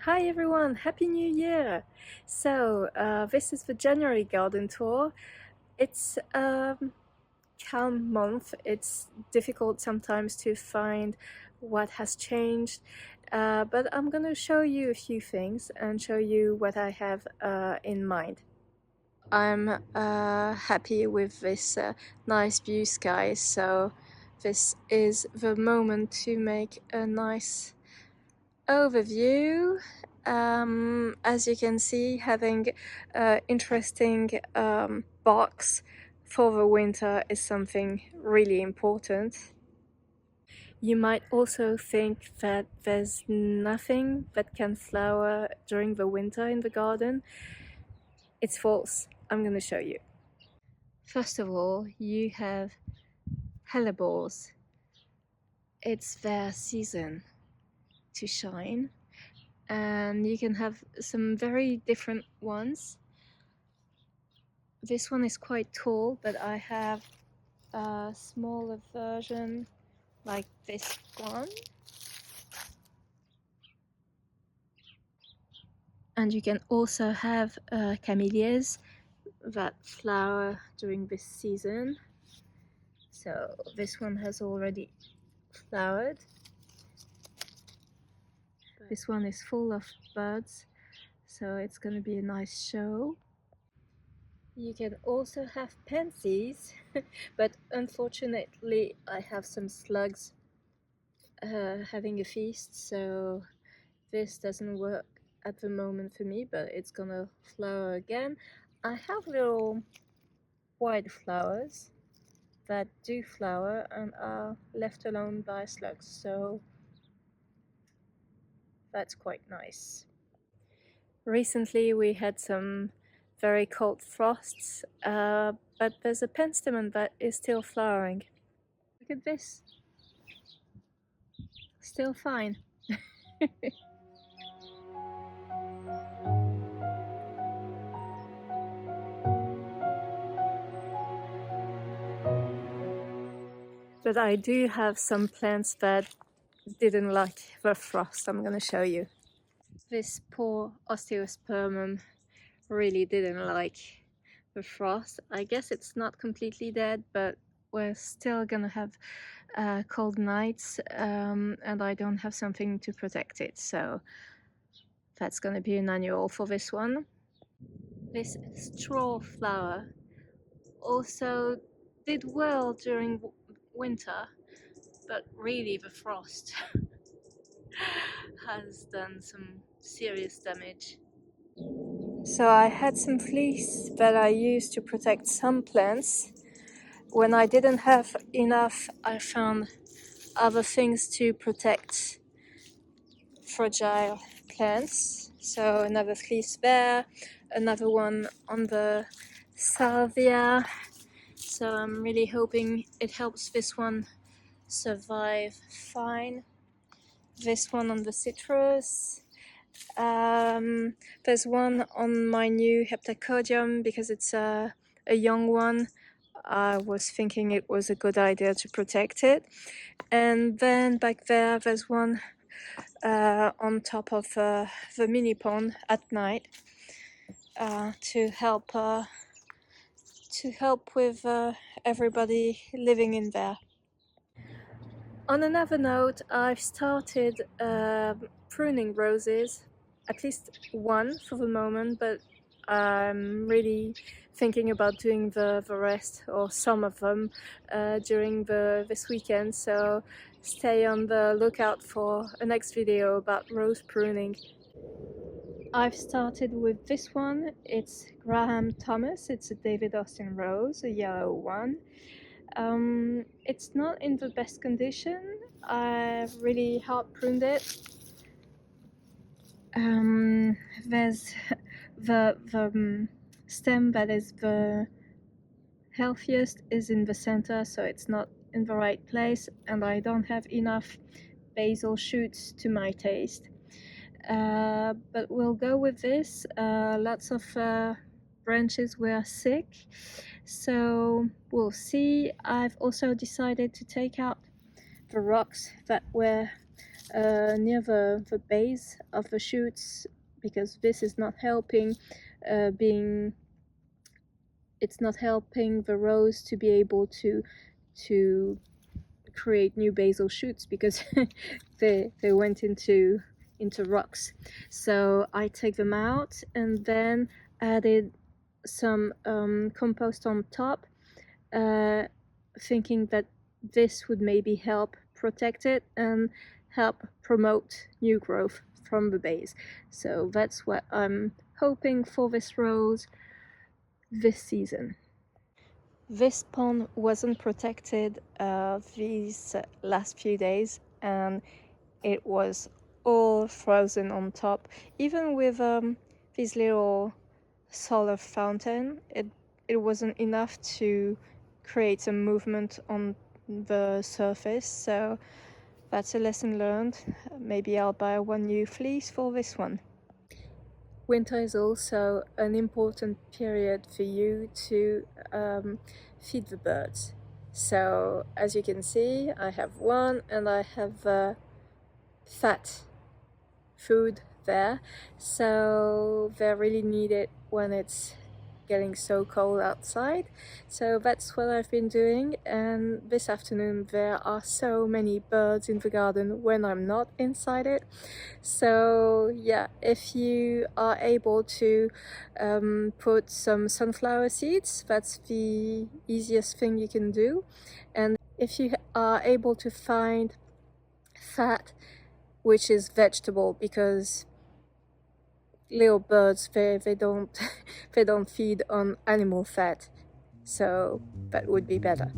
Hi everyone, Happy New Year! This is the January garden tour. It's a calm month. It's difficult sometimes to find what has changed, but I'm gonna show you a few things and show you what I have in mind. I'm happy with this nice blue sky, so this is the moment to make a nice overview. As you can see, having an interesting box for the winter is something really important. You might also think that there's nothing that can flower during the winter in the garden. It's false. I'm going to show you. First of all, you have hellebores. It's their season to shine. And you can have some very different ones. This one is quite tall, but I have a smaller version like this one. And you can also have camellias that flower during this season. So this one has already flowered. This one is full of buds, so it's going to be a nice show. You can also have pansies, but unfortunately I have some slugs having a feast, so this doesn't work at the moment for me, but it's gonna flower again. I have little white flowers that do flower and are left alone by slugs, so that's quite nice. Recently we had some very cold frosts, but there's a penstemon that is still flowering. Look at this. Still fine. But I do have some plants that didn't like the frost. I'm gonna show you. This poor osteospermum really didn't like the frost. I guess it's not completely dead, but we're still gonna have cold nights, and I don't have something to protect it, so that's gonna be an annual for this one. This straw flower also did well during winter, but really the frost has done some serious damage. So I had some fleece that I used to protect some plants. When I didn't have enough, I found other things to protect fragile plants. So another fleece there, another one on the salvia. So I'm really hoping it helps this one survive fine. This one on the citrus. There's one on my new heptacodium because it's a young one. I was thinking it was a good idea to protect it. And then back there, there's one on top of the mini pond at night to help with everybody living in there. On another note, I've started pruning roses, at least one for the moment, but I'm really thinking about doing the rest or some of them during this weekend, so stay on the lookout for a next video about rose pruning. I've started with this one. It's Graham Thomas. It's a David Austin rose, a yellow one. It's not in the best condition. I've really hard pruned it. There's the stem that is the healthiest is in the center, so it's not in the right place, and I don't have enough basal shoots to my taste. But we'll go with this. Lots of branches were sick, so we'll see. I've also decided to take out the rocks that were near the base of the shoots, because this is not helping it's not helping the rose to be able to create new basal shoots, because they went into rocks. So I take them out and then added some compost on top, thinking that this would maybe help protect it and help promote new growth from the base. So that's what I'm hoping for this rose this season. This pond wasn't protected these last few days, and it was all frozen on top. Even with this little solar fountain, it wasn't enough to create some movement on the surface. So that's a lesson learned. Maybe I'll buy one new fleece for this one. Winter is also an important period for you to feed the birds. So as you can see, I have one, and I have fat food there, so they really need it when it's getting so cold outside. So that's what I've been doing, and this afternoon there are so many birds in the garden when I'm not inside it. So yeah, if you are able to put some sunflower seeds, that's the easiest thing you can do. And if you are able to find fat, which is vegetable, because little birds, they don't they don't feed on animal fat, so that would be better.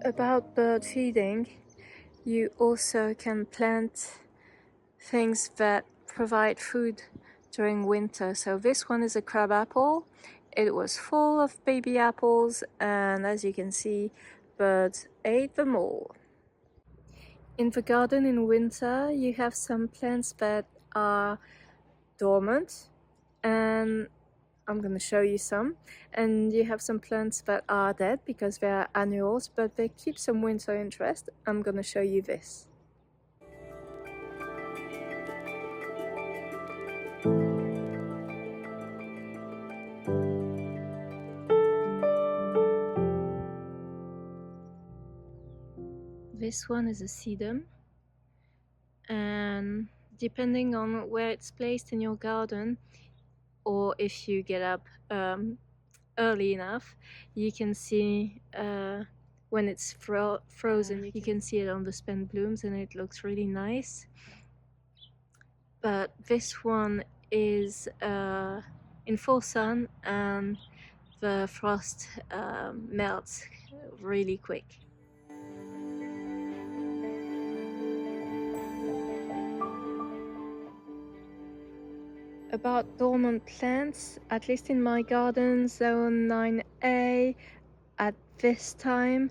About bird feeding, you also can plant things that provide food during winter. So this one is a crab apple. It was full of baby apples, and as you can see, birds ate them all. In the garden in winter, you have some plants that are dormant, and I'm going to show you some. And you have some plants that are dead because they are annuals, but they keep some winter interest. I'm going to show you this. This one is a sedum, and depending on where it's placed in your garden, or if you get up early enough, you can see when it's frozen, you can see it on the spent blooms, and it looks really nice. But this one is in full sun, and the frost melts really quick. About dormant plants, at least in my garden, zone 9A, at this time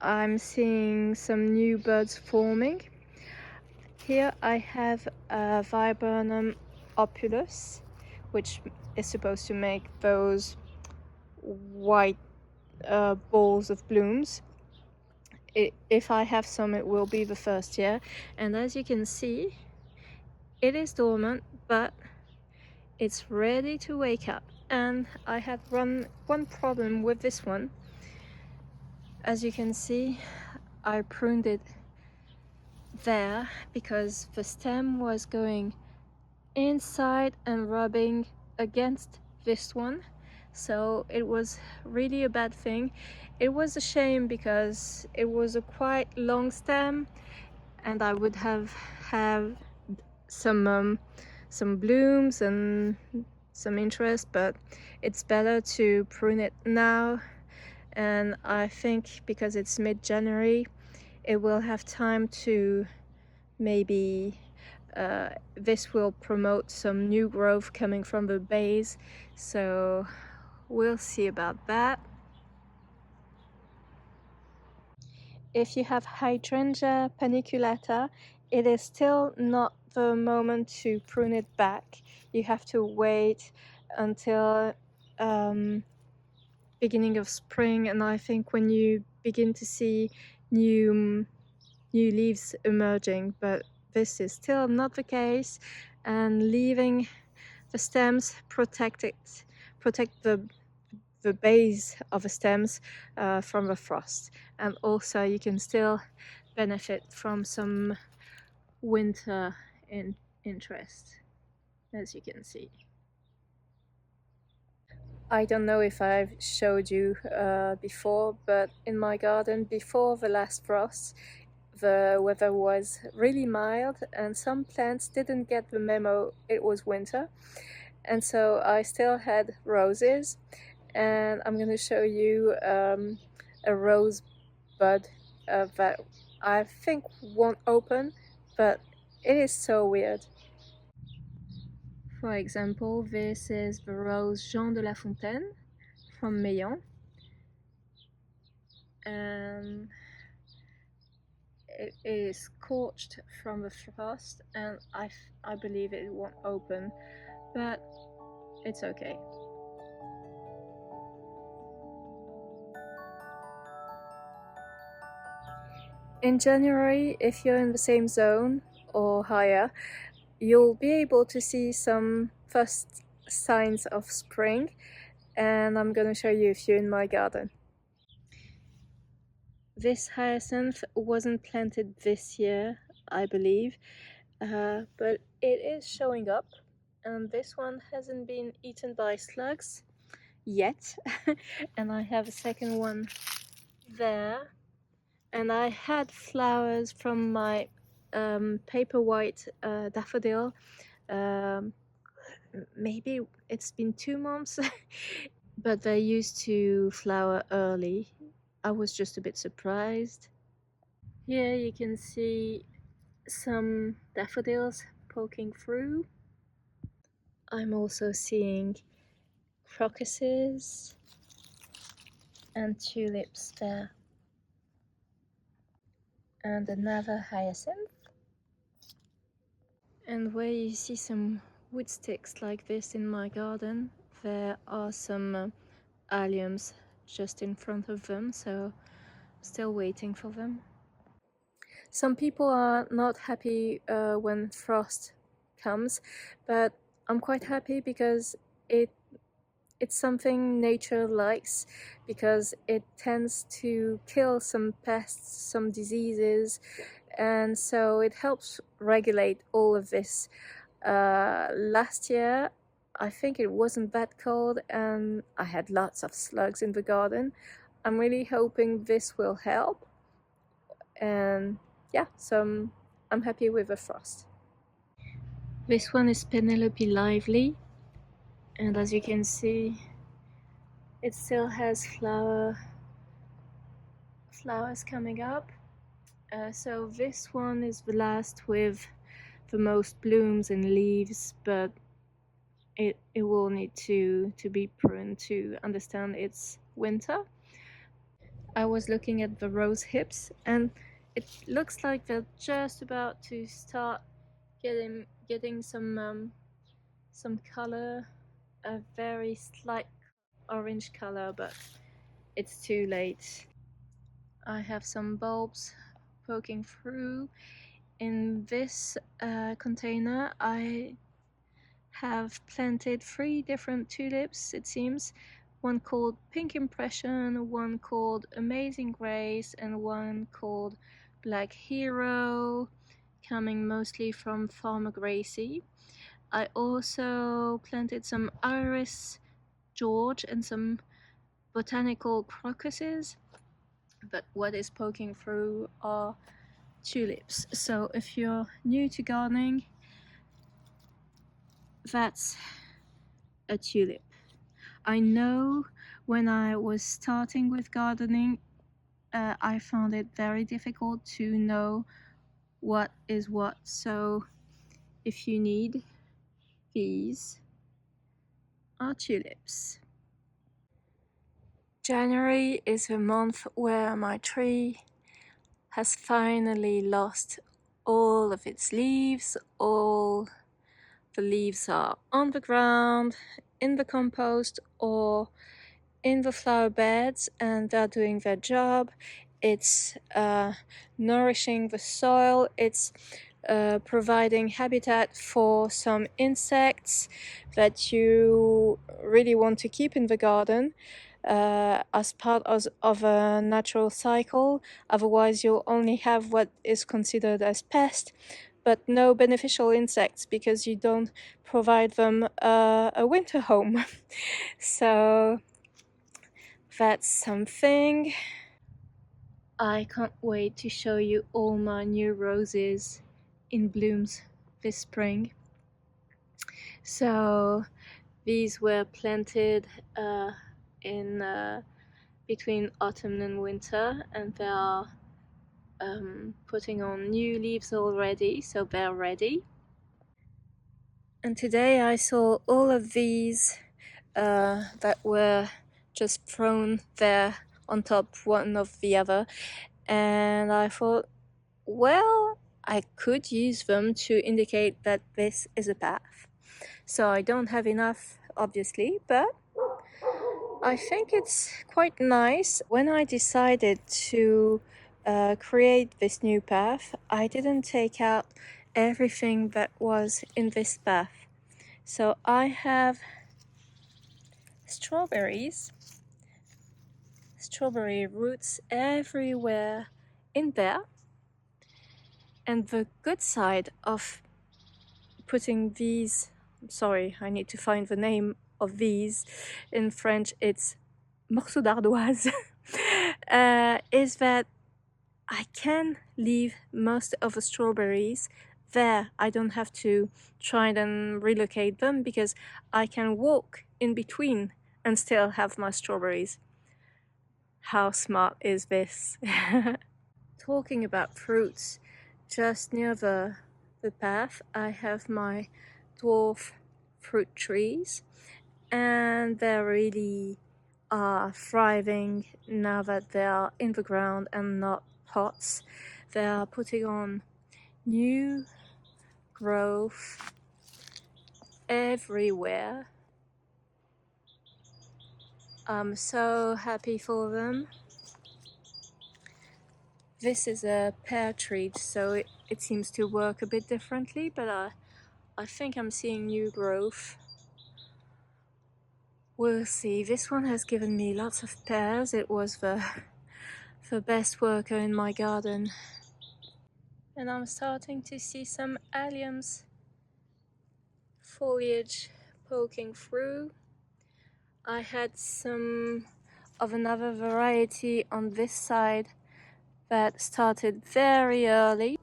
I'm seeing some new buds forming. Here I have a Viburnum opulus, which is supposed to make those white balls of blooms. If I have some, it will be the first year. And as you can see, it is dormant, but it's ready to wake up. And I had one problem with this one. As you can see, I pruned it there because the stem was going inside and rubbing against this one, so it was really a bad thing. It was a shame because it was a quite long stem, and I would have some blooms and some interest, but it's better to prune it now. And I think because it's mid-January, it will have time to maybe this will promote some new growth coming from the base, so we'll see about that. if you have hydrangea paniculata, it is still not the moment to prune it back. You have to wait until beginning of spring, and I think when you begin to see new leaves emerging, but this is still not the case, and leaving the stems protect the base of the stems from the frost, and also you can still benefit from some winter interest, as you can see. I don't know if I've showed you before, but in my garden before the last frost, the weather was really mild and some plants didn't get the memo it was winter, and so I still had roses, and I'm going to show you a rose bud that I think won't open, but it is so weird. For example, this is the rose Jean de la Fontaine from Meillan, and it is scorched from the frost, and I believe it won't open, but it's okay. In January, if you're in the same zone or higher, you'll be able to see some first signs of spring, and I'm going to show you a few in my garden. This hyacinth wasn't planted this year, I believe, but it is showing up, and this one hasn't been eaten by slugs yet. And I have a second one there, and I had flowers from my paper white daffodil. Maybe it's been 2 months, but they used to flower early. I was just a bit surprised. Here you can see some daffodils poking through. I'm also seeing crocuses and tulips there, and another hyacinth. And where you see some wood sticks like this in my garden, there are some alliums just in front of them, so still waiting for them. Some people are not happy when frost comes, but I'm quite happy because it's something nature likes, because it tends to kill some pests, some diseases, and so it helps regulate all of this. Last year, I think it wasn't that cold and I had lots of slugs in the garden. I'm really hoping this will help, and yeah, so I'm happy with the frost. This one is Penelope Lively, and as you can see, it still has flowers coming up. So this one is the last with the most blooms and leaves, but it will need to be pruned to understand it's winter. I was looking at the rose hips, and it looks like they're just about to start getting some color, a very slight orange color, but it's too late. I have some bulbs poking through. In this container I have planted 3 different tulips, it seems. One called Pink Impression, one called Amazing Grace, and one called Black Hero, coming mostly from Farmer Gracie. I also planted some Iris George and some botanical crocuses, but what is poking through are tulips. So if you're new to gardening, that's a tulip. I know when I was starting with gardening, I found it very difficult to know what is what. So if you need, these are tulips. January is the month where my tree has finally lost all of its leaves. All the leaves are on the ground, in the compost, or in the flower beds, and they're doing their job. It's nourishing the soil. It's providing habitat for some insects that you really want to keep in the garden as part of a natural cycle. Otherwise, you'll only have what is considered as pest, but no beneficial insects because you don't provide them a winter home. So that's something. I can't wait to show you all my new roses in blooms this spring. So these were planted in between autumn and winter, and they are putting on new leaves already, so they're ready. And today I saw all of these that were just thrown there on top one of the other, and I thought, well, I could use them to indicate that this is a path. So I don't have enough, obviously, but I think it's quite nice. When I decided to create this new path, I didn't take out everything that was in this path. So I have strawberry roots everywhere in there. And the good side of putting these, sorry, I need to find the name of these. In French, it's morceaux d'ardoise, is that I can leave most of the strawberries there. I don't have to try and relocate them because I can walk in between and still have my strawberries. How smart is this? Talking about fruits, just near the path I have my dwarf fruit trees, and they really are thriving now that they are in the ground and not pots. They are putting on new growth everywhere. I'm so happy for them. This is a pear tree, so it seems to work a bit differently, but I think I'm seeing new growth. We'll see. This one has given me lots of pears. It was the best worker in my garden. And I'm starting to see some alliums foliage poking through. I had some of another variety on this side that started very early.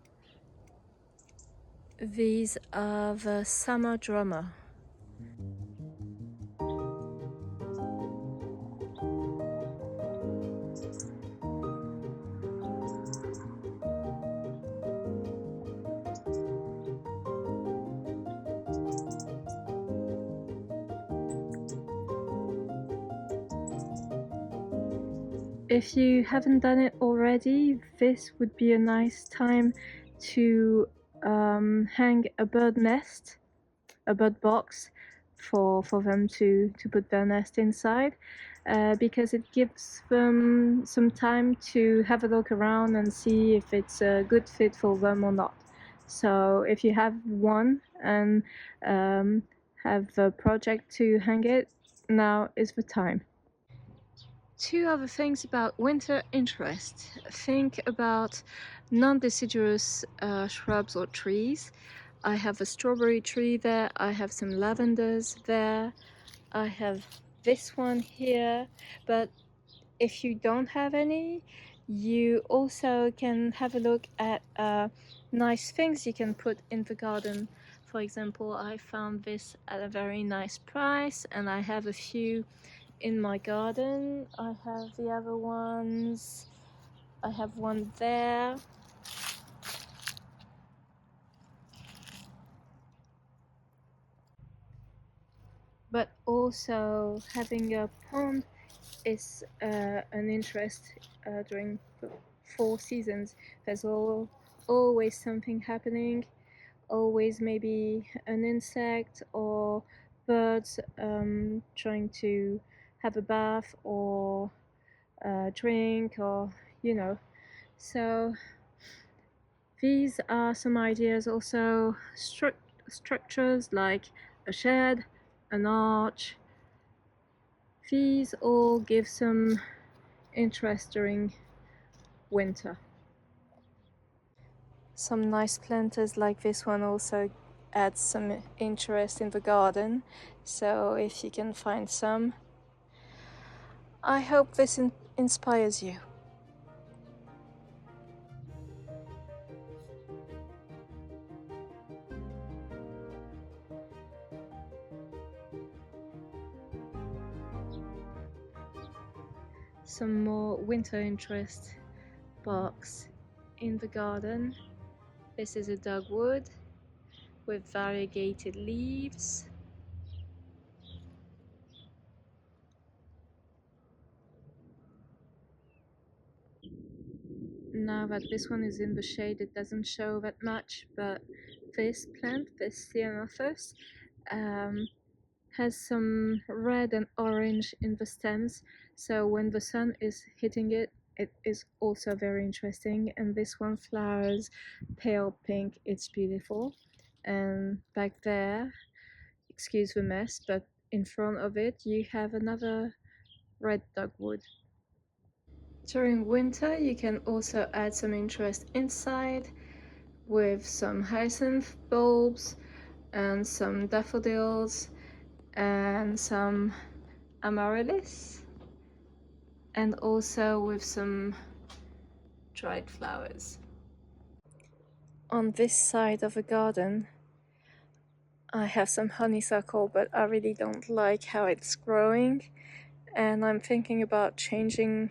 These are the summer drummer. If you haven't done it already, this would be a nice time to hang a bird nest, a bird box for them to put their nest inside, because it gives them some time to have a look around and see if it's a good fit for them or not. So if you have one and have a project to hang it, now is the time. Two other things about winter interest. Think about non-deciduous shrubs or trees. I have a strawberry tree there, I have some lavenders there, I have this one here, but if you don't have any, you also can have a look at nice things you can put in the garden. For example, I found this at a very nice price and I have a few in my garden. I have the other ones. I have one there. But also having a pond is an interest during 4 seasons. There's always something happening, always maybe an insect or birds trying to have a bath or drink, or you know. So these are some ideas. Also structures like a shed, an arch. These all give some interest during winter. Some nice planters like this one also add some interest in the garden, so if you can find some, I hope this inspires you. Some more winter interest box in the garden. This is a dogwood with variegated leaves. Now that this one is in the shade, it doesn't show that much, but this plant, this Ceanothus, has some red and orange in the stems, so when the sun is hitting it, it is also very interesting. And this one flowers pale pink. It's beautiful. And back there, excuse the mess, but in front of it you have another red dogwood. During winter you can also add some interest inside with some hyacinth bulbs and some daffodils and some amaryllis, and also with some dried flowers. On this side of the garden I have some honeysuckle, but I really don't like how it's growing, and I'm thinking about changing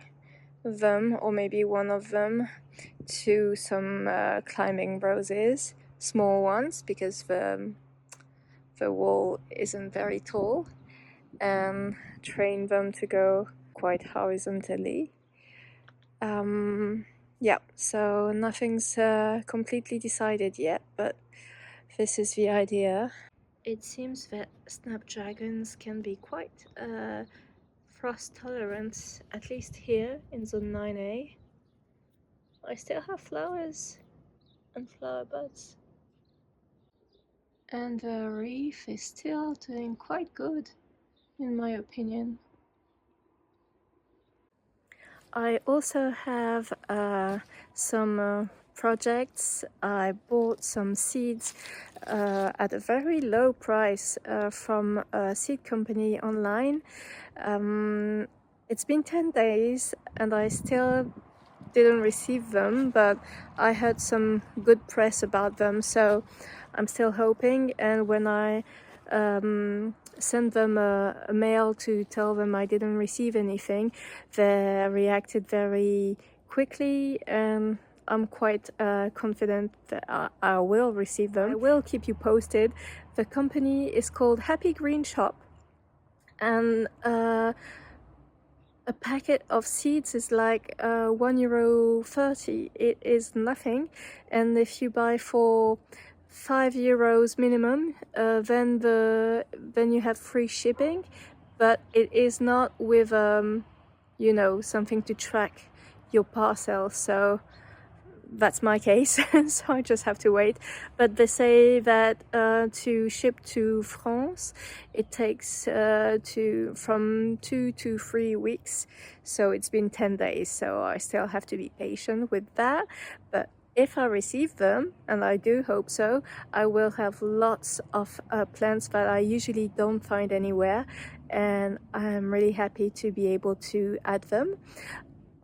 them, or maybe one of them, to some climbing roses, small ones, because the wall isn't very tall, and train them to go quite horizontally. Yeah, so nothing's completely decided yet, but this is the idea. It seems that snapdragons can be quite frost tolerant, at least here in zone 9A. I still have flowers and flower buds. And the reef is still doing quite good, in my opinion. I also have some projects. I bought some seeds at a very low price from a seed company online. It's been 10 days and I still didn't receive them, but I heard some good press about them, so I'm still hoping. And when I sent them a mail to tell them I didn't receive anything, they reacted very quickly, and I'm quite confident that I will receive them. I will keep you posted. The company is called Happy Green Shop, and a packet of seeds is like €1.30. It is nothing, and if you buy for €5 minimum, then you have free shipping, but it is not with something to track your parcel. So that's my case, so I just have to wait. But they say that to ship to France, it takes from 2 to 3 weeks. So it's been 10 days, so I still have to be patient with that. But if I receive them, and I do hope so, I will have lots of plants that I usually don't find anywhere, and I'm really happy to be able to add them.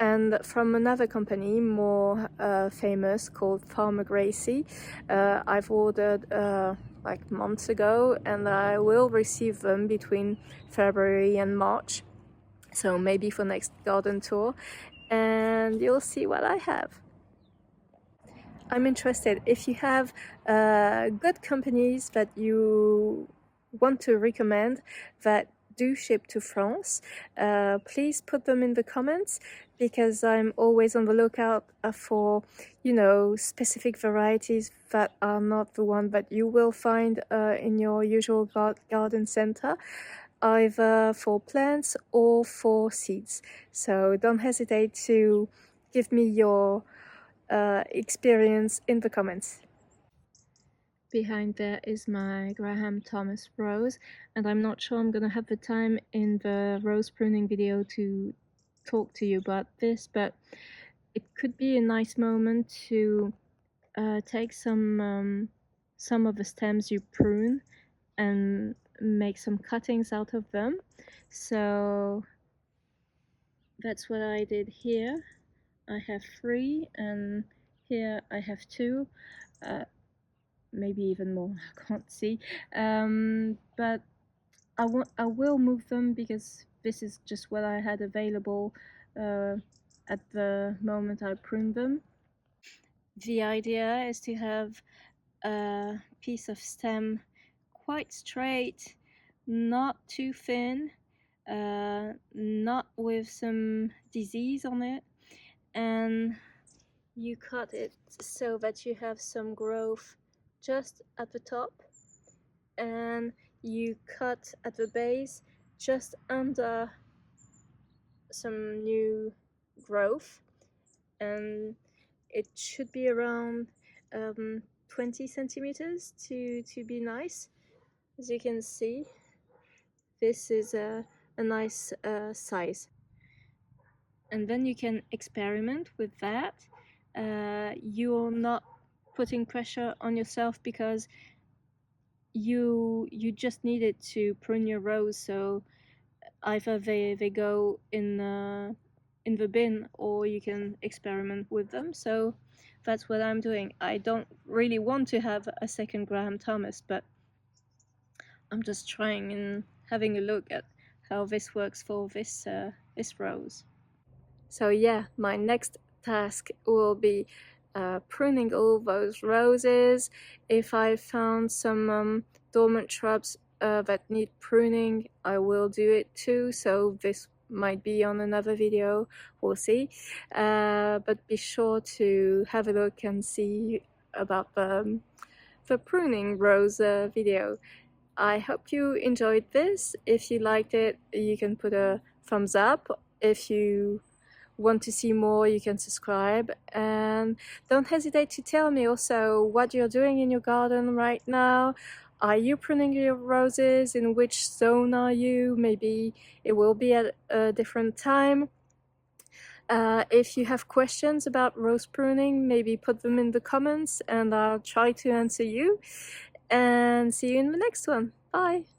And from another company, more famous, called Farmer Gracie, I've ordered like months ago, and I will receive them between February and March, so maybe for next garden tour, and you'll see what I have. I'm interested if you have good companies that you want to recommend that do ship to France, please put them in the comments, because I'm always on the lookout for, you know, specific varieties that are not the one that you will find in your usual garden center, either for plants or for seeds. So don't hesitate to give me your experience in the comments. Behind there is my Graham Thomas rose, and I'm not sure I'm gonna have the time in the rose pruning video to talk to you about this, but it could be a nice moment to take some of the stems you prune and make some cuttings out of them. So that's what I did here. I have 3, and here I have 2. Maybe even more, I can't see, but I will move them because this is just what I had available at the moment I pruned them. The idea is to have a piece of stem quite straight, not too thin, not with some disease on it, and you cut it so that you have some growth just at the top, and you cut at the base just under some new growth, and it should be around 20 centimeters to be nice. As you can see, this is a nice size, and then you can experiment with that. You're not putting pressure on yourself because you just need it to prune your rose, so either they go in the bin or you can experiment with them. So that's what I'm doing. I don't really want to have a second Graham Thomas, but I'm just trying and having a look at how this works for this rose. So yeah, my next task will be pruning all those roses. If I found some dormant shrubs that need pruning, I will do it too, so this might be on another video, we'll see. But be sure to have a look and see about the pruning rose video. I hope you enjoyed this. If you liked it, you can put a thumbs up. If you want to see more, you can subscribe, and don't hesitate to tell me also what you're doing in your garden right now. Are you pruning your roses? In which zone are you? Maybe it will be at a different time. If you have questions about rose pruning, maybe put them in the comments and I'll try to answer you, and see you in the next one. Bye!